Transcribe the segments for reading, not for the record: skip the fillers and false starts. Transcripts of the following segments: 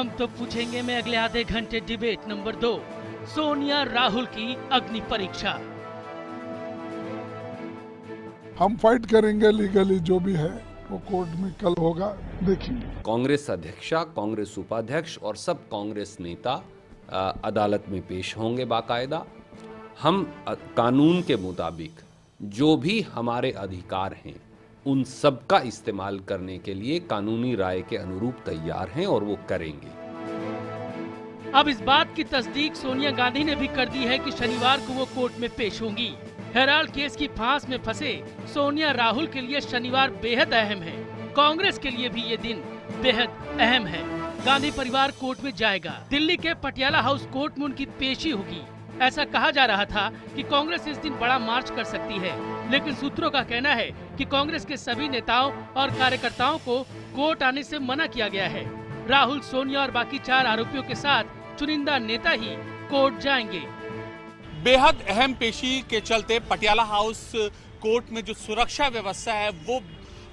हम तो पूछेंगे में अगले आधे घंटे डिबेट नंबर 2, सोनिया राहुल की अग्नि परीक्षा। हम फाइट करेंगे लीगली, जो भी है वो कोर्ट में कल होगा, देखेंगे। कांग्रेस अध्यक्षा, कांग्रेस उपाध्यक्ष और सब कांग्रेस नेता अदालत में पेश होंगे बाकायदा। हम कानून के मुताबिक जो भी हमारे अधिकार हैं उन सब का इस्तेमाल करने के लिए कानूनी राय के अनुरूप तैयार हैं और वो करेंगे। अब इस बात की तस्दीक सोनिया गांधी ने भी कर दी है कि शनिवार को वो कोर्ट में पेश होंगी। हेराल्ड केस की फांस में फंसे सोनिया राहुल के लिए शनिवार बेहद अहम है। कांग्रेस के लिए भी ये दिन बेहद अहम है। गांधी परिवार कोर्ट में जाएगा। दिल्ली के पटियाला हाउस कोर्ट में उनकी पेशी होगी। ऐसा कहा जा रहा था कि कांग्रेस इस दिन बड़ा मार्च कर सकती है, लेकिन सूत्रों का कहना है कि कांग्रेस के सभी नेताओं और कार्यकर्ताओं को कोर्ट आने से मना किया गया है। राहुल, सोनिया और बाकी 4 आरोपियों के साथ चुनिंदा नेता ही कोर्ट जाएंगे। बेहद अहम पेशी के चलते पटियाला हाउस कोर्ट में जो सुरक्षा व्यवस्था है वो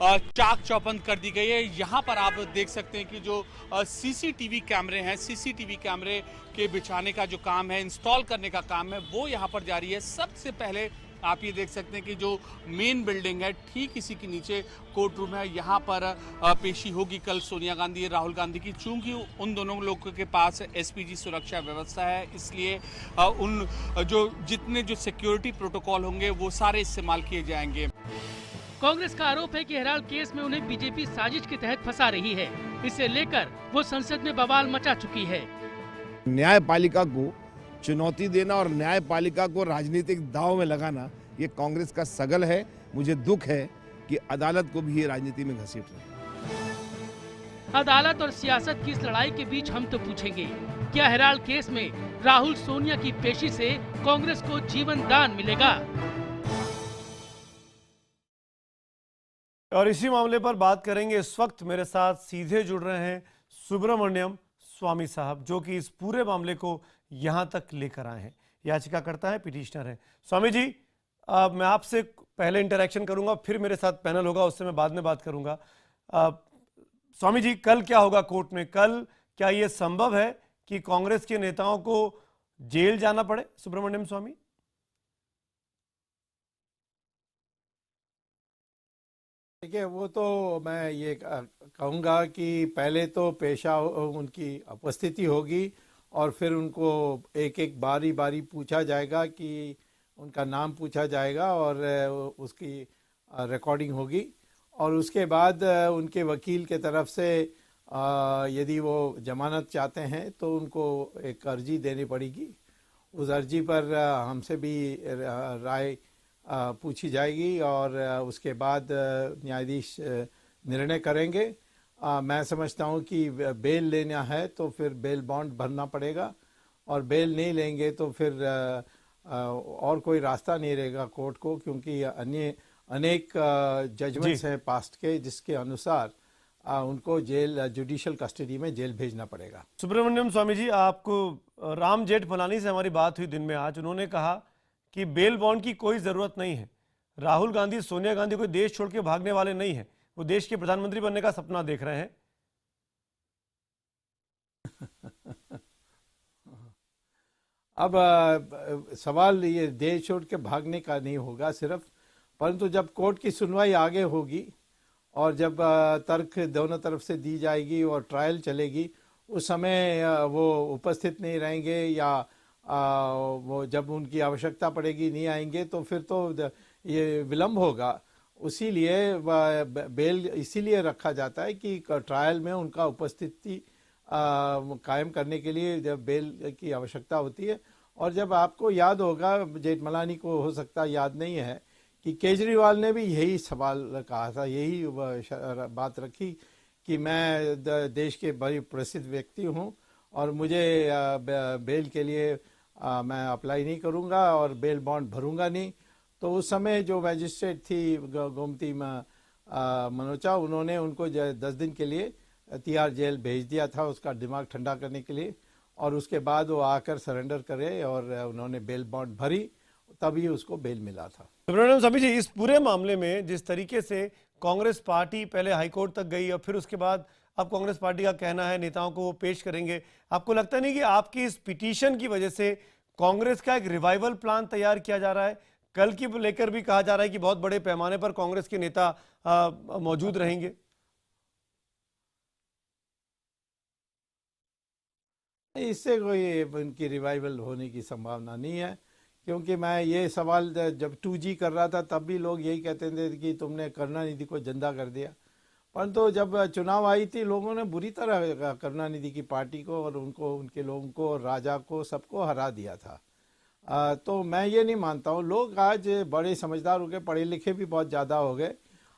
चाक चौबंद कर दी गई है। यहाँ पर आप देख सकते हैं कि जो सीसीटीवी कैमरे हैं, सीसीटीवी कैमरे के बिछाने का जो काम है, इंस्टॉल करने का काम है, वो यहाँ पर जारी है। सबसे पहले आप ये देख सकते हैं कि जो मेन बिल्डिंग है ठीक इसी के नीचे कोर्ट रूम है। यहाँ पर पेशी होगी कल सोनिया गांधी, राहुल गांधी की। चूंकि उन दोनों लोगों के पास एसपीजी सुरक्षा व्यवस्था है, इसलिए उन जितने सिक्योरिटी प्रोटोकॉल होंगे वो सारे इस्तेमाल किए जाएंगे। कांग्रेस का आरोप है कि हेराल्ड केस में उन्हें बीजेपी साजिश के तहत फंसा रही है। इसे लेकर वो संसद में बवाल मचा चुकी है। न्यायपालिका को चुनौती देना और न्यायपालिका को राजनीतिक दांव में लगाना, ये कांग्रेस का सगल है। मुझे दुख है कि अदालत को भी ये राजनीति में घसीट रहे हैं। अदालत और सियासत की इस लड़ाई के बीच हम तो पूछेंगे, क्या हेराल्ड केस में राहुल, सोनिया की पेशी से कांग्रेस को जीवन दान मिलेगा? और इसी मामले पर बात करेंगे। इस वक्त मेरे साथ सीधे जुड़ रहे हैं सुब्रमण्यम स्वामी साहब, जो कि इस पूरे मामले को यहां तक लेकर आए हैं। याचिकाकर्ता है, पिटिशनर है। स्वामी जी, मैं आपसे पहले इंटरेक्शन करूंगा, फिर मेरे साथ पैनल होगा, उससे मैं बाद में बात करूंगा। स्वामी जी, कल क्या होगा कोर्ट में? कल क्या यह संभव है कि कांग्रेस के नेताओं को जेल जाना पड़े? सुब्रमण्यम स्वामी। देखिए, वो तो मैं ये कहूँगा कि पहले तो पेशा उनकी उपस्थिति होगी और फिर उनको एक एक बारी बारी पूछा जाएगा, कि उनका नाम पूछा जाएगा और उसकी रिकॉर्डिंग होगी। और उसके बाद उनके वकील के तरफ से यदि वो जमानत चाहते हैं तो उनको एक अर्जी देनी पड़ेगी। उस अर्जी पर हमसे भी राय पूछी जाएगी और उसके बाद न्यायाधीश निर्णय करेंगे। मैं समझता हूं कि बेल लेना है तो फिर बेल बॉन्ड भरना पड़ेगा, और बेल नहीं लेंगे तो फिर और कोई रास्ता नहीं रहेगा कोर्ट को, क्योंकि अनेक जजमेंट्स हैं पास्ट के जिसके अनुसार उनको जेल, जुडिशियल कस्टडी में जेल भेजना पड़ेगा। सुब्रमण्यम स्वामी जी, आपको राम जेठमलानी से हमारी बात हुई दिन में आज। उन्होंने कहा कि बेल बॉन्ड की कोई जरूरत नहीं है। राहुल गांधी, सोनिया गांधी कोई देश छोड़ के भागने वाले नहीं हैं, वो देश के प्रधानमंत्री बनने का सपना देख रहे हैं। अब सवाल ये देश छोड़ के भागने का नहीं होगा सिर्फ, परंतु जब कोर्ट की सुनवाई आगे होगी और जब तर्क दोनों तरफ से दी जाएगी और ट्रायल चलेगी, उस समय वो उपस्थित नहीं रहेंगे या वो जब उनकी आवश्यकता पड़ेगी नहीं आएंगे, तो फिर तो ये विलम्ब होगा। इसीलिए बेल इसीलिए रखा जाता है कि ट्रायल में उनका उपस्थिति कायम करने के लिए जब बेल की आवश्यकता होती है। और जब आपको याद होगा, जेठमलानी को हो सकता याद नहीं है, कि केजरीवाल ने भी यही सवाल कहा था, यही बात रखी कि मैं देश के बड़ी प्रसिद्ध व्यक्ति हूं और मुझे बेल के लिए मैं अप्लाई नहीं करूंगा और बेल बॉन्ड भरूंगा नहीं। तो उस समय जो मैजिस्ट्रेट थी गोमती मनोचा, उन्होंने उनको 10 दिन के लिए तिहाड़ जेल भेज दिया था, उसका दिमाग ठंडा करने के लिए। और उसके बाद वो आकर सरेंडर करे और उन्होंने बेल बॉन्ड भरी, तभी उसको बेल मिला था। सुब्रमण्यम स्वामी जी, इस पूरे मामले में जिस तरीके से कांग्रेस पार्टी पहले हाईकोर्ट तक गई और फिर उसके बाद अब कांग्रेस पार्टी का कहना है नेताओं को वो पेश करेंगे। आपको लगता नहीं कि आपकी इस पिटीशन की वजह से कांग्रेस का एक रिवाइवल प्लान तैयार किया जा रहा है? कल की लेकर भी कहा जा रहा है कि बहुत बड़े पैमाने पर कांग्रेस के नेता मौजूद रहेंगे। इससे कोई उनकी रिवाइवल होने की संभावना नहीं है, क्योंकि मैं ये सवाल जब 2G कर रहा था तब भी लोग यही कहते थे कि तुमने करुणानिधि को जिंदा कर दिया। परंतु जब चुनाव आई थी लोगों ने बुरी तरह करुणानिधि की पार्टी को और उनको, उनके लोगों को, राजा को, सबको हरा दिया था। तो मैं ये नहीं मानता हूँ। लोग आज बड़े समझदार हो गए, पढ़े लिखे भी बहुत ज़्यादा हो गए,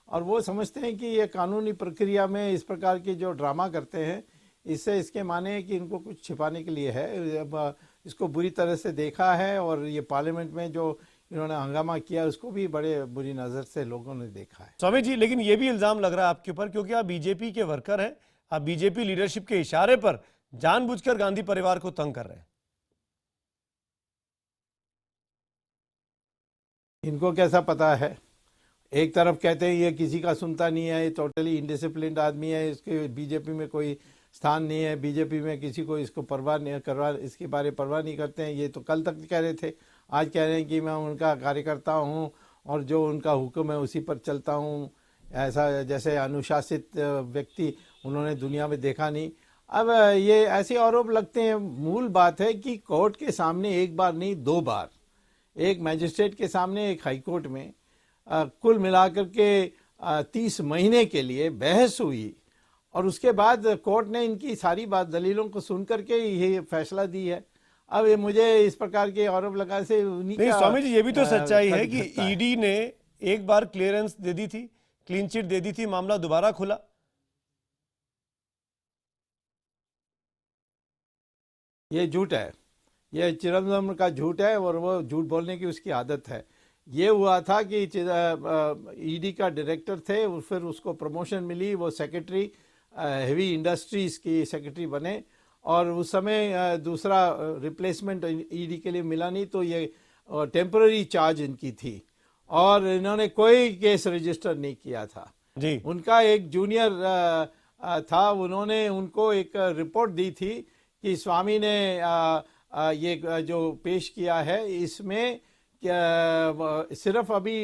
और वो समझते हैं कि ये कानूनी प्रक्रिया में इस प्रकार के जो ड्रामा करते हैं, इससे इसके माने कि इनको कुछ छिपाने के लिए है। अब इसको बुरी तरह से देखा है, और ये पार्लियामेंट में जो इन्होंने हंगामा किया उसको भी बड़े बुरी नज़र से लोगों ने देखा है। स्वामी जी, लेकिन ये भी इल्जाम लग रहा है आपके ऊपर, क्योंकि आप बीजेपी के वर्कर हैं, आप बीजेपी लीडरशिप के इशारे पर जानबूझकर गांधी परिवार को तंग कर रहे हैं। इनको कैसा पता है? एक तरफ कहते हैं ये किसी का सुनता नहीं है, ये टोटली इनडिसिप्लिन्ड आदमी है, इसके बीजेपी में कोई स्थान नहीं है, बीजेपी में किसी को इसको परवाह नहीं करवा, इसके बारे परवाह नहीं करते हैं। ये तो कल तक कह रहे थे, आज कह रहे हैं कि मैं उनका कार्यकर्ता हूँ और जो उनका हुक्म है उसी पर चलता हूँ। ऐसा जैसे अनुशासित व्यक्ति उन्होंने दुनिया में देखा नहीं। अब ये ऐसे आरोप लगते हैं। मूल बात है कि कोर्ट के सामने एक बार नहीं 2 बार, एक मैजिस्ट्रेट के सामने, एक हाईकोर्ट में कुल मिलाकर के 30 महीने के लिए बहस हुई, और उसके बाद कोर्ट ने इनकी सारी बात दलीलों को सुन करके ये फैसला दी है। अब ये मुझे इस प्रकार के आरोप लगा से उन्हीं नहीं, का स्वामी जी, ये भी तो सच्चाई है कि ईडी ने एक बार क्लियरेंस दे दी थी, क्लीन चिट दे दी थी, मामला दोबारा खुला। ये झूठ है, ये चिदम्बरम का झूठ है, और वो झूठ बोलने की उसकी आदत है। ये हुआ था कि ईडी का डायरेक्टर थे, फिर उसको प्रमोशन मिली, वो सेक्रेटरी हेवी इंडस्ट्रीज की सेक्रेटरी बने, और उस समय दूसरा रिप्लेसमेंट ईडी के लिए मिला नहीं, तो ये टेम्पररी चार्ज इनकी थी, और इन्होंने कोई केस रजिस्टर नहीं किया था जी। उनका एक जूनियर था, उन्होंने उनको एक रिपोर्ट दी थी कि स्वामी ने ये जो पेश किया है इसमें सिर्फ अभी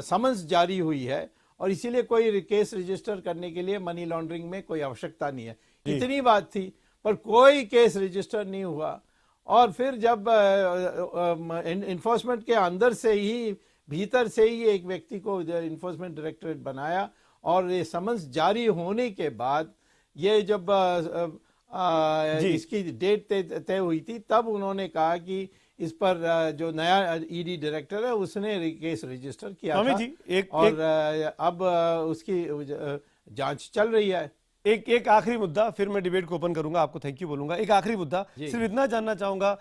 समन्स जारी हुई है, और इसीलिए कोई केस रजिस्टर करने के लिए मनी लॉन्ड्रिंग में कोई आवश्यकता नहीं है। इतनी बात थी, पर कोई केस रजिस्टर नहीं हुआ। और फिर जब इन्फोर्समेंट के अंदर से ही, भीतर से ही एक व्यक्ति को इन्फोर्समेंट डायरेक्टरेट बनाया, और ये समन्स जारी होने के बाद ये जब इसकी डेट तय हुई थी, तब उन्होंने कहा कि इस पर जो नया ईडी डायरेक्टर है उसने केस रजिस्टर किया था, जी, और अब उसकी जांच चल रही है। एक आखिरी मुद्दा, फिर मैं डिबेट को ओपन करूंगा, आपको थैंक यू बोलूंगा। एक आखिरी मुद्दा, सिर्फ इतना जानना चाहूंगा,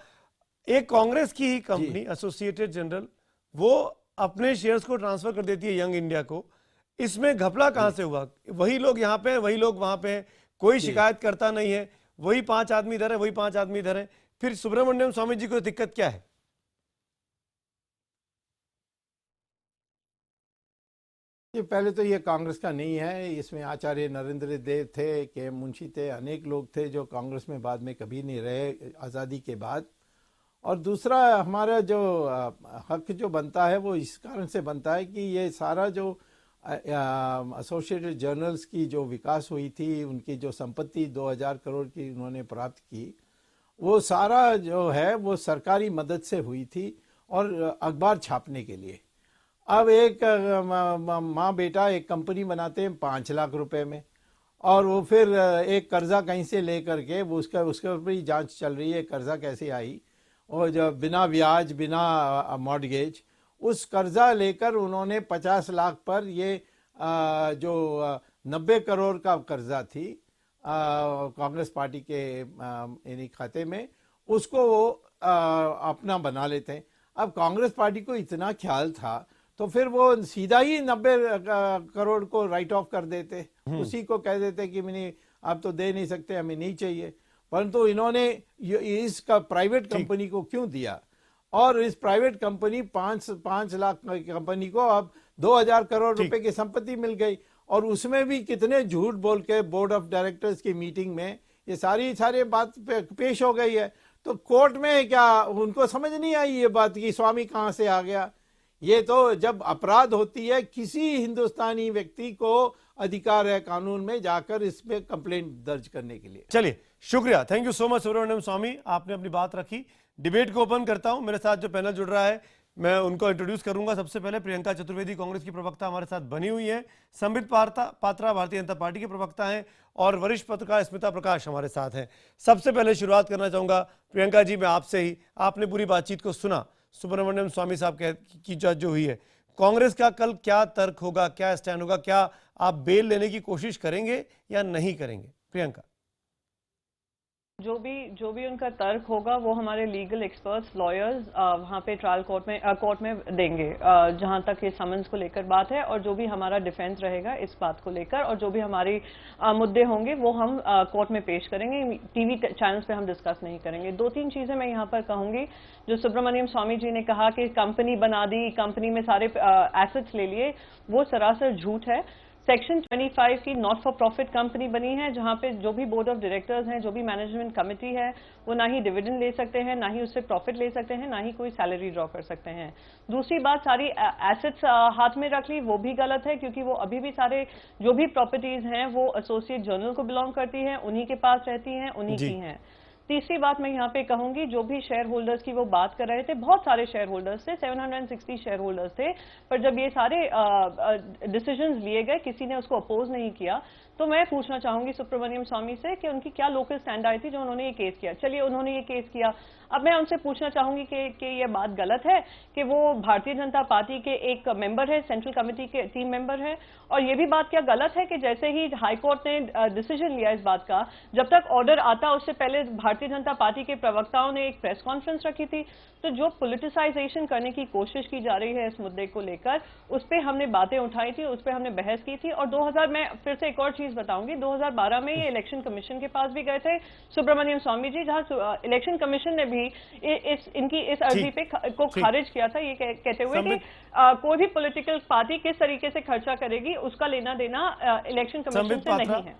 एक कांग्रेस की ही कंपनी एसोसिएटेड जनरल, वो अपने शेयर्स को ट्रांसफर कर देती है यंग इंडिया को, इसमें घपला कहां से हुआ? वही लोग यहाँ पे हैं, वही लोग वहां पे हैं, कोई शिकायत करता नहीं है, वही 5 आदमी इधर है, वही 5 आदमी इधर है, फिर सुब्रमण्यम स्वामी जी को दिक्कत क्या है? ये पहले तो ये कांग्रेस का नहीं है, इसमें आचार्य नरेंद्र देव थे, के मुंशी थे, अनेक लोग थे जो कांग्रेस में बाद में कभी नहीं रहे आज़ादी के बाद। और दूसरा, हमारा जो हक जो बनता है वो इस कारण से बनता है कि ये सारा जो एसोसिएटेड जर्नल्स की जो विकास हुई थी, उनकी जो संपत्ति 2000 करोड़ की उन्होंने प्राप्त की, वो सारा जो है वो सरकारी मदद से हुई थी, और अखबार छापने के लिए। अब एक माँ बेटा एक कंपनी बनाते हैं 5 लाख रुपए में, और वो फिर एक कर्जा कहीं से ले करके, वो उसके ऊपर ही जांच चल रही है कर्जा कैसे आई, और जब बिना ब्याज, बिना मॉर्गेज, उस कर्जा लेकर उन्होंने 50 लाख पर ये जो 90 करोड़ का कर्जा थी कांग्रेस पार्टी के इन्हीं खाते में, उसको वो अपना बना लेते हैं। अब कांग्रेस पार्टी को इतना ख्याल था तो फिर वो सीधा ही 90 करोड़ को राइट ऑफ कर देते, उसी को कह देते कि नहीं, आप तो दे नहीं सकते, हमें नहीं चाहिए। परंतु इन्होंने इसका प्राइवेट कंपनी को क्यों दिया, और इस प्राइवेट कंपनी 5 लाख कंपनी को अब 2000 करोड़ रुपए की संपत्ति मिल गई, और उसमें भी कितने झूठ बोल के बोर्ड ऑफ डायरेक्टर्स की मीटिंग में ये सारी बात पेश हो गई है। तो कोर्ट में क्या उनको समझ नहीं आई ये बात कि स्वामी कहां से आ गया? ये तो जब अपराध होती है, किसी हिंदुस्तानी व्यक्ति को अधिकार है कानून में जाकर इस पे कंप्लेंट दर्ज करने के लिए। चलिए, शुक्रिया, thank you so much Subramanian Swamy, आपने अपनी बात रखी। डिबेट को ओपन करता हूं। मेरे साथ जो पैनल जुड़ रहा है मैं उनको इंट्रोड्यूस करूंगा। सबसे पहले प्रियंका चतुर्वेदी, कांग्रेस की प्रवक्ता, हमारे साथ बनी हुई है। संबित पात्रा भारतीय जनता पार्टी के प्रवक्ता हैं, और वरिष्ठ पत्रकार स्मिता प्रकाश हमारे साथ हैं। सबसे पहले शुरुआत करना चाहूंगा प्रियंका जी, मैं आपसे ही। आपने पूरी बातचीत को सुना, सुब्रमण्यम स्वामी साहब की जो हुई है, कांग्रेस का कल क्या तर्क होगा, क्या स्टैंड होगा? क्या आप बेल लेने की कोशिश करेंगे या नहीं करेंगे? प्रियंका। जो भी उनका तर्क होगा वो हमारे लीगल एक्सपर्ट्स, लॉयर्स वहाँ पे ट्रायल कोर्ट में देंगे, जहाँ तक ये समन्स को लेकर बात है, और जो भी हमारा डिफेंस रहेगा इस बात को लेकर, और जो भी हमारी मुद्दे होंगे वो हम कोर्ट में पेश करेंगे। टीवी चैनल्स पे हम डिस्कस नहीं करेंगे। 2-3 चीजें मैं यहाँ पर कहूंगी। जो सुब्रमण्यम स्वामी जी ने कहा कि कंपनी बना दी, कंपनी में सारे एसेट्स ले लिए, वो सरासर झूठ है। सेक्शन 25 की नॉट फॉर प्रॉफिट कंपनी बनी है, जहां पे जो भी बोर्ड ऑफ डायरेक्टर्स हैं, जो भी मैनेजमेंट कमेटी है, वो ना ही डिविडेंड ले सकते हैं, ना ही उससे प्रॉफिट ले सकते हैं, ना ही कोई सैलरी ड्रॉ कर सकते हैं। दूसरी बात, सारी एसेट्स हाथ में रख ली, वो भी गलत है, क्योंकि वो अभी भी सारे जो भी प्रॉपर्टीज हैं वो एसोसिएट जर्नल को बिलोंग करती हैं, उन्हीं के पास रहती हैं, उन्हीं की हैं। तीसरी बात मैं यहाँ पे कहूंगी, जो भी शेयर होल्डर्स की वो बात कर रहे थे, बहुत सारे शेयर होल्डर्स थे, 760 शेयर होल्डर्स थे, पर जब ये सारे डिसीजंस लिए गए किसी ने उसको अपोज नहीं किया। तो मैं पूछना चाहूंगी सुब्रमण्यम स्वामी से कि उनकी क्या लोकल स्टैंड आई थी जो उन्होंने ये केस किया। चलिए, उन्होंने ये केस किया, अब मैं उनसे पूछना चाहूंगी कि ये बात गलत है कि वो भारतीय जनता पार्टी के एक मेंबर है, सेंट्रल कमेटी के टीम मेंबर है, और ये भी बात क्या गलत है कि जैसे ही हाईकोर्ट ने डिसीजन लिया इस बात का, जब तक ऑर्डर आता उससे पहले भारतीय जनता पार्टी के प्रवक्ताओं ने एक प्रेस कॉन्फ्रेंस रखी थी। तो जो पॉलिटिसाइजेशन करने की कोशिश की जा रही है इस मुद्दे को लेकर, उस पर हमने बातें उठाई थी, उस पर हमने बहस की थी। और 2000 में फिर से एक और चीज बताऊंगी, 2012 में ये इलेक्शन कमीशन के पास भी गए थे सुब्रमण्यम स्वामी जी, जहां इलेक्शन कमीशन ने भी इनकी इस अर्जी पे को खारिज किया था, ये कहते हुए कि कोई भी पॉलिटिकल पार्टी किस तरीके से खर्चा करेगी उसका लेना देना इलेक्शन कमीशन से नहीं है।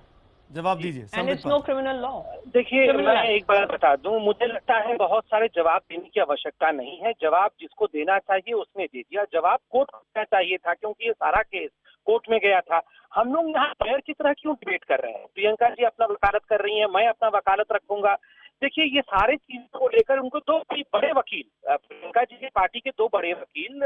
जवाब दीजिए। And it's no criminal law. देखिए, मैं एक बात बता दूं, मुझे लगता है बहुत सारे जवाब देने की आवश्यकता नहीं है। जवाब जिसको देना चाहिए उसने दे दिया। जवाब कोर्ट को देना चाहिए था, क्योंकि ये सारा केस कोर्ट में गया था। हम लोग यहाँ लॉयर की तरह क्यों डिबेट कर रहे हैं? प्रियंका जी अपना वकालत कर रही हैं, मैं अपना वकालत रखूंगा। देखिए, ये सारे चीजों को लेकर उनको दो बड़े वकील, प्रियंका जी की पार्टी के दो बड़े वकील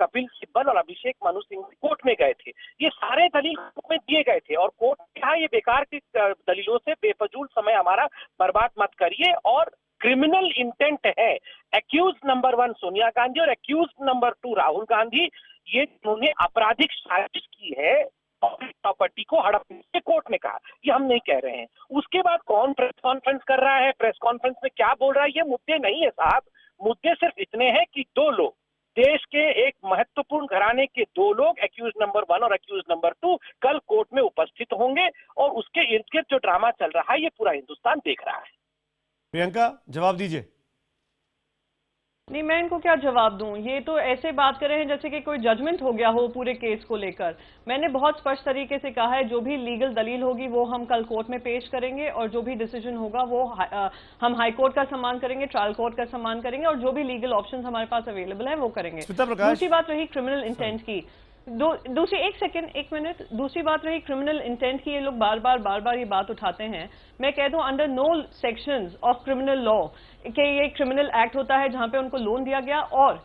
कपिल सिब्बल और अभिषेक मनु सिंह कोर्ट में गए थे। ये सारे दलील में दिए गए थे, और कोर्ट ने कहा ये बेकार की दलीलों से बेफजूल समय हमारा बर्बाद मत करिए, और क्रिमिनल इंटेंट है। एक्यूज नंबर 1 सोनिया गांधी और एक्यूज नंबर 2 राहुल गांधी, ये उन्होंने आपराधिक साजिश की है प्रॉपर्टी को हड़पने से, कोर्ट ने कहा। ये हम नहीं कह रहे हैं। उसके बाद कौन प्रेस कॉन्फ्रेंस कर रहा है, प्रेस कॉन्फ्रेंस में क्या बोल रहा है, ये मुद्दे नहीं है साहब। मुद्दे सिर्फ इतने हैं कि दो लोग, देश के एक महत्वपूर्ण घराने के दो लोग, एक्यूज नंबर 1 और एक्यूज नंबर 2, कल कोर्ट में उपस्थित होंगे, और उसके इर्द गिर्द जो ड्रामा चल रहा है ये पूरा हिंदुस्तान देख रहा है। प्रियंका, जवाब दीजिए। नहीं, मैं इनको क्या जवाब दूं? ये तो ऐसे बात कर रहे हैं जैसे कि कोई जजमेंट हो गया हो पूरे केस को लेकर। मैंने बहुत स्पष्ट तरीके से कहा है, जो भी लीगल दलील होगी वो हम कल कोर्ट में पेश करेंगे, और जो भी डिसीजन होगा वो हम हाई कोर्ट का सम्मान करेंगे, ट्रायल कोर्ट का सम्मान करेंगे, और जो भी लीगल ऑप्शन हमारे पास अवेलेबल है वो करेंगे। दूसरी बात रही क्रिमिनल इंटेंट की, दूसरी एक मिनट, दूसरी बात रही क्रिमिनल इंटेंट की। ये लोग बार बार ये बात उठाते हैं। मैं कह दूं, under no sections of criminal law कि ये क्रिमिनल एक्ट होता है जहां पे उनको लोन दिया गया, और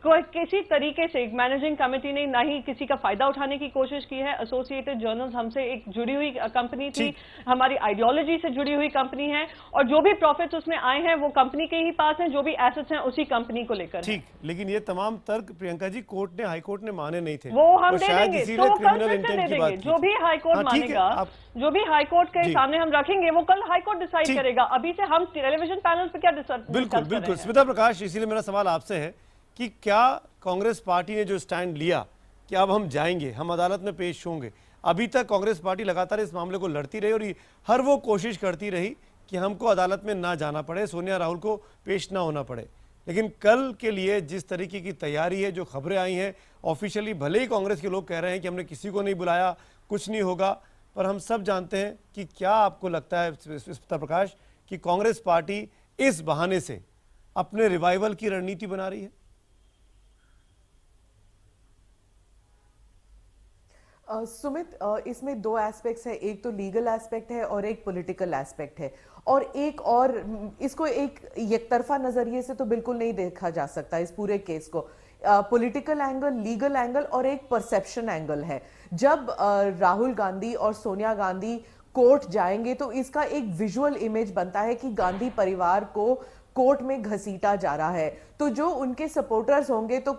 किसी तरीके से मैनेजिंग कमेटी ने ना ही किसी का फायदा उठाने की कोशिश की है। एसोसिएटेड जर्नल्स हमसे एक जुड़ी हुई कंपनी थी, हमारी आइडियोलॉजी से जुड़ी हुई कंपनी है, और जो भी प्रॉफिट्स उसमें आए हैं वो कंपनी के ही पास हैं, जो भी एसेट्स हैं उसी कंपनी को लेकर। ठीक, लेकिन ये तमाम तर्क प्रियंका जी कोर्ट ने, हाई कोर्ट ने माने नहीं थे। वो हम दे देंगे, तो कल फिर से दे देंगे। जो भी हाई कोर्ट मानेगा, जो भी हाई कोर्ट के सामने हम रखेंगे वो कल हाई कोर्ट डिसाइड करेगा। अभी से हम टेलीविजन पैनल पे क्या डिस्कस? बिल्कुल स्मिता प्रकाश, इसीलिए मेरा सवाल आपसे है कि क्या कांग्रेस पार्टी ने जो स्टैंड लिया कि अब हम जाएंगे, हम अदालत में पेश होंगे, अभी तक कांग्रेस पार्टी लगातार इस मामले को लड़ती रही और हर वो कोशिश करती रही कि हमको अदालत में ना जाना पड़े, सोनिया राहुल को पेश ना होना पड़े, लेकिन कल के लिए जिस तरीके की तैयारी है, जो खबरें आई हैं ऑफिशियली, भले ही कांग्रेस के लोग कह रहे हैं कि हमने किसी को नहीं बुलाया, कुछ नहीं होगा, पर हम सब जानते हैं कि क्या आपको लगता है स्मिता प्रकाश कि कांग्रेस पार्टी इस बहाने से अपने रिवाइवल की रणनीति बना रही है? सुमित, इसमें दो एस्पेक्ट्स है, एक तो लीगल एस्पेक्ट है और एक पॉलिटिकल एस्पेक्ट है, और एक और इसको एक एकतरफा नजरिए से तो बिल्कुल नहीं देखा जा सकता इस पूरे केस को। पॉलिटिकल एंगल, लीगल एंगल और एक परसेप्शन एंगल है। जब राहुल गांधी और सोनिया गांधी कोर्ट जाएंगे तो इसका एक विजुअल इमेज बनता है कि गांधी परिवार को कोर्ट में घसीटा जा रहा है, तो जो उनके सपोर्टर्स होंगे तो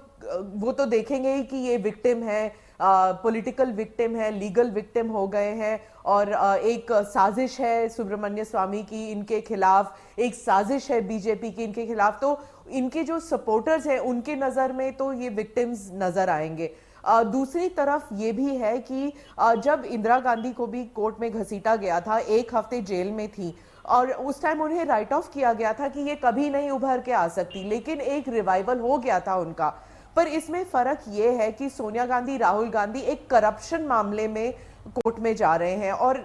वो तो देखेंगे ही कि ये विक्टिम है, पॉलिटिकल विक्टिम है, लीगल विक्टिम हो गए हैं, और एक साजिश है सुब्रमण्य स्वामी की इनके खिलाफ, एक साजिश है बीजेपी की इनके खिलाफ, तो इनके जो सपोर्टर्स हैं उनके नजर में तो ये विक्टिम्स नजर आएंगे। दूसरी तरफ ये भी है कि जब इंदिरा गांधी को भी कोर्ट में घसीटा गया था, 1 हफ्ते जेल में थी और उस टाइम उन्हें राइट ऑफ किया गया था कि ये कभी नहीं उभर के आ सकती, लेकिन एक रिवाइवल हो गया था उनका। पर इसमें फर्क ये है कि सोनिया गांधी, राहुल गांधी एक करप्शन मामले में कोर्ट में जा रहे हैं, और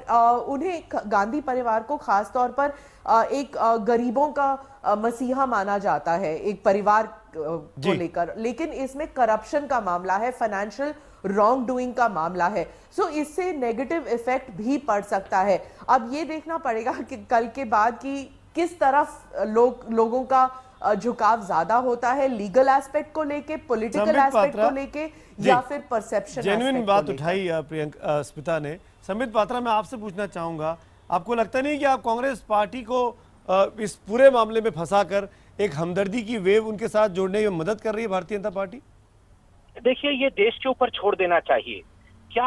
उन्हें गांधी परिवार को खास तौर पर एक गरीबों का मसीहा माना जाता है एक परिवार को लेकर, लेकिन इसमें करप्शन का मामला है, फाइनेंशियल रॉन्ग डूइंग का मामला है, सो इससे नेगेटिव इफेक्ट भी पड़ सकता है। अब ये देखना पड़ेगा कि कल के बाद कि किस तरफ लोगों का झुकाव ज्यादा होता है, लीगल एस्पेक्ट को लेके, पॉलिटिकल एस्पेक्ट को लेके, या फिर परसेप्शन। जेन्युइन बात उठाई प्रियंका, स्मिता ने। संबित पात्रा, मैं आपसे पूछना चाहूंगा, आपको लगता नहीं कि आप कांग्रेस पार्टी को इस पूरे मामले में फंसाकर एक हमदर्दी की वेव उनके साथ जोड़ने में मदद कर रही है भारतीय जनता पार्टी? देखिए, ये देश के ऊपर छोड़ देना चाहिए। क्या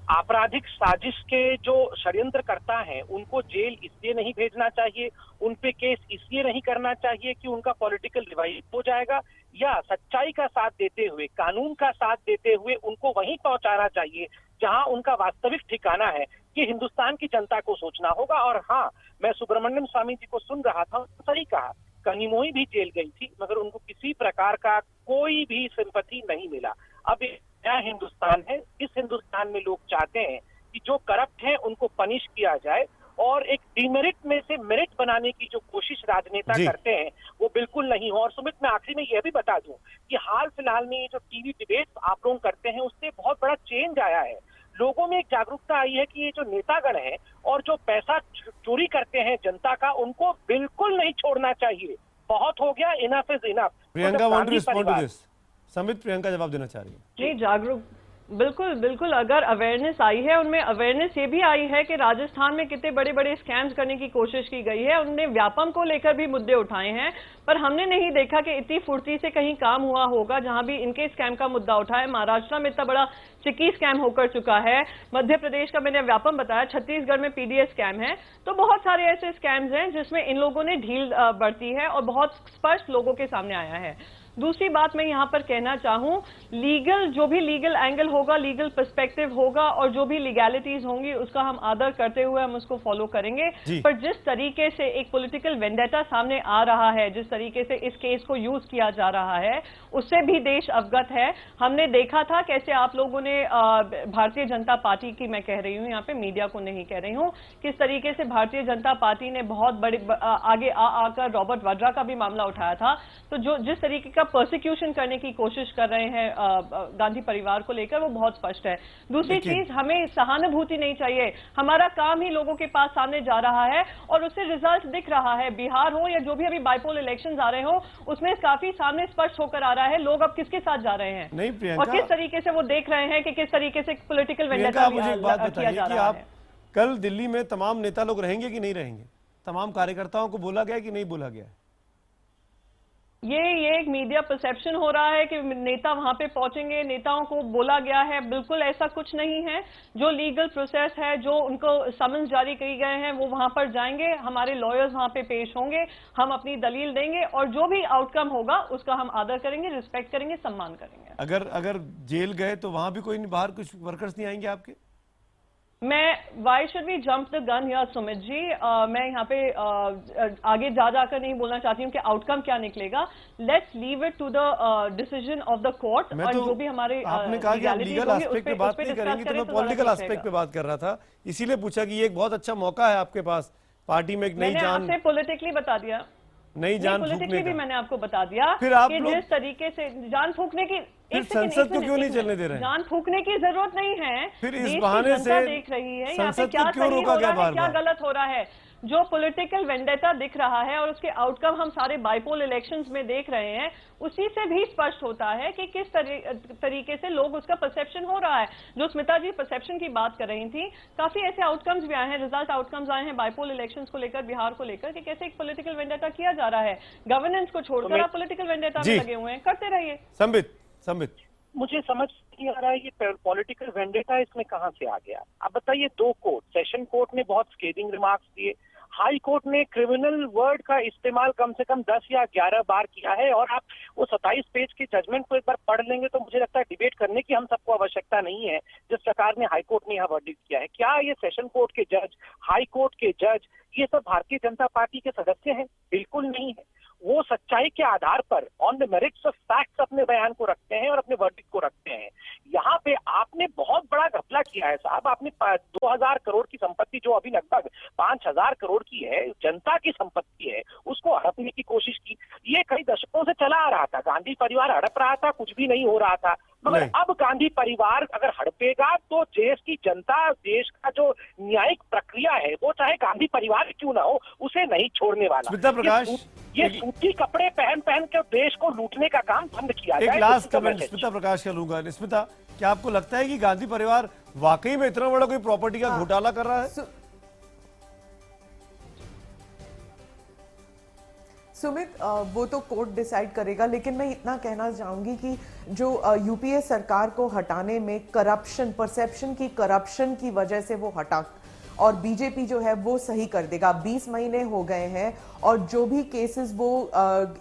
आपराधिक साजिश के जो षड्यंत्रकर्ता हैं उनको जेल इसलिए नहीं भेजना चाहिए, उन पे केस इसलिए नहीं करना चाहिए कि उनका पॉलिटिकल रिवाइव हो जाएगा, या सच्चाई का साथ देते हुए, कानून का साथ देते हुए उनको वहीं पहुंचाना चाहिए जहां उनका वास्तविक ठिकाना है? कि हिंदुस्तान की जनता को सोचना होगा। और हाँ, मैं सुब्रमण्यम स्वामी जी को सुन रहा था, सही कहा, कनिमोई भी जेल गई थी मगर उनको किसी प्रकार का कोई भी सिंपैथी नहीं मिला। अब नया हिंदुस्तान है, इस हिंदुस्तान में लोग चाहते हैं कि जो करप्ट हैं उनको पनिश किया जाए, और एक डिमेरिट में से मेरिट बनाने की जो कोशिश राजनेता करते हैं वो बिल्कुल नहीं हो। और सुमित, मैं आखिरी में यह भी बता दूं कि हाल फिलहाल में ये जो टीवी डिबेट आप लोग करते हैं उससे बहुत बड़ा चेंज आया है। लोगों में एक जागरूकता आई है कि ये जो नेतागण हैं और जो पैसा चोरी करते हैं जनता का, उनको बिल्कुल नहीं छोड़ना चाहिए। बहुत हो गया, enough is enough. Priyanka want to respond to this. Sambit, Priyanka जवाब देना चाह रही है। नहीं, जागरूक, बिल्कुल बिल्कुल, अगर अवेयरनेस आई है, उनमें अवेयरनेस ये भी आई है कि राजस्थान में कितने बड़े बड़े स्कैम्स करने की कोशिश की गई है, उन्होंने व्यापम को लेकर भी मुद्दे उठाए हैं, पर हमने नहीं देखा कि इतनी फुर्ती से कहीं काम हुआ होगा जहां भी इनके स्कैम का मुद्दा उठा है। महाराष्ट्र में इतना बड़ा चिक्की स्कैम होकर चुका है, मध्य प्रदेश का मैंने व्यापम बताया, छत्तीसगढ़ में पीडीएस स्कैम है, तो बहुत सारे ऐसे स्कैम्स हैं जिसमें इन लोगों ने ढील बरती है और बहुत स्पष्ट लोगों के सामने आया है। दूसरी बात मैं यहां पर कहना चाहूं, लीगल, जो भी लीगल एंगल होगा, लीगल पर्सपेक्टिव होगा और जो भी लीगैलिटीज होंगी उसका हम आदर करते हुए हम उसको फॉलो करेंगे, पर जिस तरीके से एक पॉलिटिकल वेंडेटा सामने आ रहा है, जिस तरीके से इस केस को यूज किया जा रहा है, उससे भी देश अवगत है। हमने देखा था कैसे आप लोगों ने भारतीय जनता पार्टी की, मैं कह रही हूं यहाँ पे, मीडिया को नहीं कह रही हूं, किस तरीके से भारतीय जनता पार्टी ने बहुत बड़े आगे आकर रॉबर्ट वाड्रा का भी मामला उठाया था। तो जो जिस तरीके का प्रोसिक्यूशन करने की कोशिश कर रहे हैं गांधी परिवार को लेकर, वो बहुत स्पष्ट है। दूसरी चीज, हमें सहानुभूति नहीं चाहिए, हमारा काम ही लोगों के पास सामने जा रहा है और उससे रिजल्ट दिख रहा है। बिहार हो या जो भी अभी बाइपोल इलेक्शंस आ रहे हो, उसमें काफी सामने स्पष्ट होकर आ रहा है लोग अब किसके साथ जा रहे हैं, नहीं प्रियंका, और किस तरीके से वो देख रहे हैं कि किस तरीके से पॉलिटिकल वेंडेटा मुझे एक बात बताइए कि आप कल दिल्ली में तमाम नेता लोग रहेंगे कि नहीं रहेंगे? तमाम कार्यकर्ताओं को बोला गया कि नहीं बोला गया? ये एक मीडिया परसेप्शन हो रहा है कि नेता वहां पे पहुंचेंगे, नेताओं को बोला गया है, बिल्कुल ऐसा कुछ नहीं है। जो लीगल प्रोसेस है, जो उनको समन्स जारी किए गए हैं, वो वहां पर जाएंगे, हमारे लॉयर्स वहां पे पेश होंगे, हम अपनी दलील देंगे और जो भी आउटकम होगा उसका हम आदर करेंगे, रिस्पेक्ट करेंगे, सम्मान करेंगे। अगर जेल गए तो वहां भी कोई बाहर कुछ वर्कर्स नहीं आएंगे आपके? Why should we jump the gun here Sumit ji? मैं यहाँ पे आगे जाकर नहीं बोलना चाहती हूँ कि आउटकम क्या निकलेगा। Let's leave it to the decision of the court. और जो भी हमारे आपने कहा कि आप लीगल एस्पेक्ट पे बात नहीं करेंगे, तो मैं पॉलिटिकल एस्पेक्ट पे बात कर रहा था, इसीलिए पूछा कि ये एक बहुत अच्छा मौका है आपके पास, पार्टी में एक नई जान। मैंने आपसे पॉलिटिकली बता दिया, नई जान पॉलिटिकली भी मैंने आपको बता दिया। फिर आप कि जिस तरीके से जान फूकने की, फिर संसद को क्यों नहीं चलने दे रहे हैं? जान फूकने की जरूरत नहीं है। फिर इस बहाने से देख रही है यहाँ पे संसद क्या को क्यों सही रोका हो गया रहा है, बार क्या बार? गलत हो रहा है। जो पॉलिटिकल वेंडेटा दिख रहा है और उसके आउटकम हम सारे बाइपोल इलेक्शंस में देख रहे हैं, उसी से भी स्पष्ट होता है कि किस तरीके से लोग उसका परसेप्शन हो रहा है। जो स्मिता जी परसेप्शन की बात कर रही थी, काफी ऐसे आउटकम्स भी आए हैं, रिजल्ट आउटकम्स आए हैं बाइपोल इलेक्शंस को लेकर, बिहार को लेकर, कि कैसे एक पॉलिटिकल वेंडेटा किया जा रहा है। गवर्नेंस को छोड़कर आप पॉलिटिकल वेंडेटा में लगे हुए हैं, करते रहिए। संबित मुझे समझ नहीं आ रहा है ये पॉलिटिकल वेंडेटा इसमें कहां से आ गया। अब बताइए, दो कोर्ट, सेशन कोर्ट ने बहुत स्केदिंग रिमार्क्स दिए, हाई कोर्ट ने क्रिमिनल वर्ड का इस्तेमाल कम से कम 10 या 11 बार किया है, और आप वो 27 पेज के जजमेंट को एक बार पढ़ लेंगे तो मुझे लगता है डिबेट करने की हम सबको आवश्यकता नहीं है जिस प्रकार ने हाई कोर्ट ने यह वर्डिक्ट किया है। क्या ये सेशन कोर्ट के जज, हाई कोर्ट के जज, ये सब भारतीय जनता पार्टी के सदस्य हैं? बिल्कुल नहीं है। वो सच्चाई के आधार पर on the merits of facts अपने बयान को रखते हैं और अपने वर्डिक्ट को रखते हैं। यहाँ पे आपने बहुत बड़ा घपला किया है साहब। आपने 2000 करोड़ की संपत्ति, जो अभी लगभग 5000 करोड़ की है, जनता की संपत्ति है, उसको हड़पने की कोशिश की। ये कई दशकों से चला आ रहा था, गांधी परिवार हड़प रहा था, कुछ भी नहीं हो रहा था। मगर अब गांधी परिवार अगर हड़पेगा तो देश की जनता, देश का जो न्यायिक प्रक्रिया है, वो चाहे गांधी परिवार क्यों ना हो, उसे नहीं छोड़ने वाला। स्मिता प्रकाश, ये सूती कपड़े पहन पहन के देश को लूटने का काम बंद किया जाए। एक लास्ट कमेंट स्मिता प्रकाश का लूंगा। स्मिता, क्या आपको लगता है कि गांधी परिवार वाकई में इतना बड़ा कोई प्रॉपर्टी का घोटाला कर रहा है? सुमित, वो तो कोर्ट डिसाइड करेगा, लेकिन मैं इतना कहना चाहूंगी कि जो यूपीए सरकार को हटाने में करप्शन, परसेप्शन की करप्शन की वजह से वो हटा, और बीजेपी जो है वो सही कर देगा। 20 महीने हो गए हैं और जो भी केसेस वो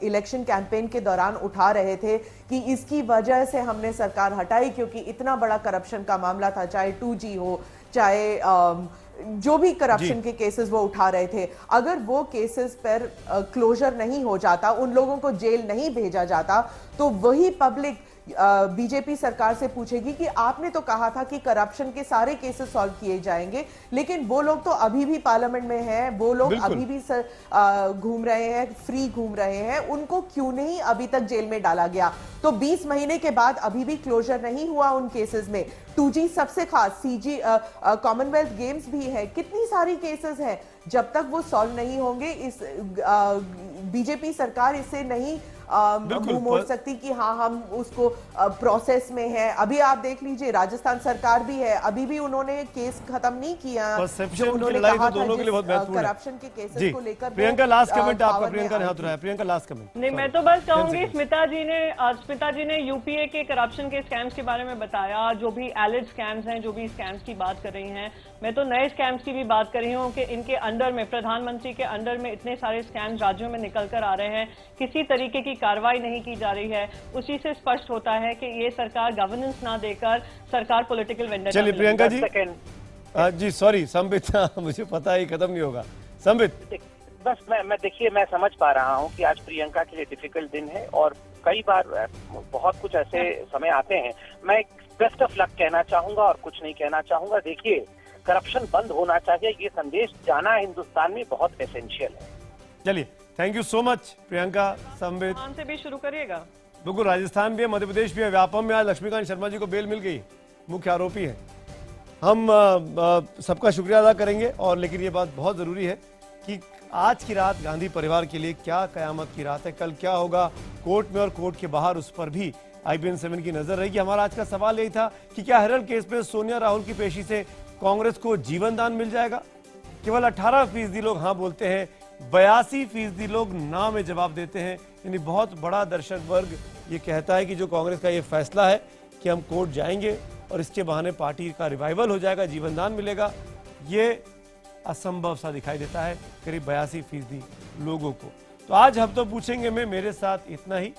इलेक्शन कैंपेन के दौरान उठा रहे थे कि इसकी वजह से हमने सरकार हटाई क्योंकि इतना बड़ा करप्शन का मामला था, चाहे 2G हो, चाहे जो भी करप्शन के केसेस वो उठा रहे थे, अगर वो केसेस पर क्लोजर नहीं हो जाता, उन लोगों को जेल नहीं भेजा जाता, तो वही पब्लिक बीजेपी सरकार से पूछेगी कि आपने तो कहा था कि करप्शन के सारे केसेस सॉल्व किए जाएंगे, लेकिन वो लोग तो अभी भी पार्लियामेंट में हैं, वो लोग अभी भी घूम रहे हैं, फ्री घूम रहे हैं, उनको क्यों नहीं अभी तक जेल में डाला गया? तो 20 महीने के बाद अभी भी क्लोजर नहीं हुआ उन केसेस में। 2G सबसे खास, CG कॉमनवेल्थ गेम्स भी है, कितनी सारी केसेस हैं, जब तक वो सॉल्व नहीं होंगे इस बीजेपी सरकार इससे नहीं मुंह मोड़ सकती कि हाँ हम उसको प्रोसेस में है। अभी आप देख लीजिए, राजस्थान सरकार भी है, अभी भी उन्होंने केस खत्म नहीं किया जो उन्होंने कहा था करप्शन के केसेस को लेकर। प्रियंका, लास्ट कमेंट आपका। प्रियंका ने हाथ उठाया। Priyanka, last comment. नहीं, मैं तो बस कहूंगी, स्मिता जी ने यूपीए के करप्शन के स्कैम्स के बारे में बताया, जो भी एलिड स्कैम्स हैं, जो भी स्कैम्स की बात कर रही हैं। मैं तो नए स्कैम्स की भी बात कर रही हूँ कि इनके अंडर में, प्रधानमंत्री के अंडर में इतने सारे स्कैम्स राज्यों में निकल कर आ रहे हैं, किसी तरीके की कार्रवाई नहीं की जा रही है। उसी से स्पष्ट होता है कि ये सरकार गवर्नेंस ना देकर सरकार पॉलिटिकल वेंडेटा। चलिए प्रियंका जी, सॉरी संबित, मुझे पता है खत्म नहीं होगा। संबित, बस मैं देखिए, मैं समझ पा रहा हूँ कि आज प्रियंका के लिए डिफिकल्ट दिन है और कई बार बहुत कुछ ऐसे समय आते हैं। मैं बेस्ट ऑफ लक कहना चाहूंगा और कुछ नहीं कहना चाहूंगा। देखिए, करप्शन बंद होना चाहिए, ये संदेश जाना हिंदुस्तान में बहुत एसेंशियल है। चलिए, thank you so much Priyanka. Sambit से भी शुरू करिएगा। बिल्कुल, राजस्थान भी है, मध्य प्रदेश भी है। व्यापम में आज लक्ष्मीकांत शर्मा जी को बेल मिल गई, मुख्य आरोपी है। हम सबका शुक्रिया अदा करेंगे, और लेकिन ये बात बहुत जरूरी है कि आज की रात गांधी परिवार के लिए क्या कयामत की रात है। कल क्या होगा कोर्ट में और कोर्ट के बाहर, उस पर भी IBN 7 की नजर रहेगी। हमारा आज का सवाल यही था कि क्या हेरल्ड केस में सोनिया राहुल की पेशी से कांग्रेस को जीवन दान मिल जाएगा? केवल 18% लोग हाँ बोलते हैं, 82% लोग ना में जवाब देते हैं। यानी बहुत बड़ा दर्शक वर्ग ये कहता है कि जो कांग्रेस का ये फैसला है कि हम कोर्ट जाएंगे और इसके बहाने पार्टी का रिवाइवल हो जाएगा, जीवन दान मिलेगा, ये असंभव सा दिखाई देता है करीब 82% लोगों को। तो आज हम तो पूछेंगे में मेरे साथ इतना ही।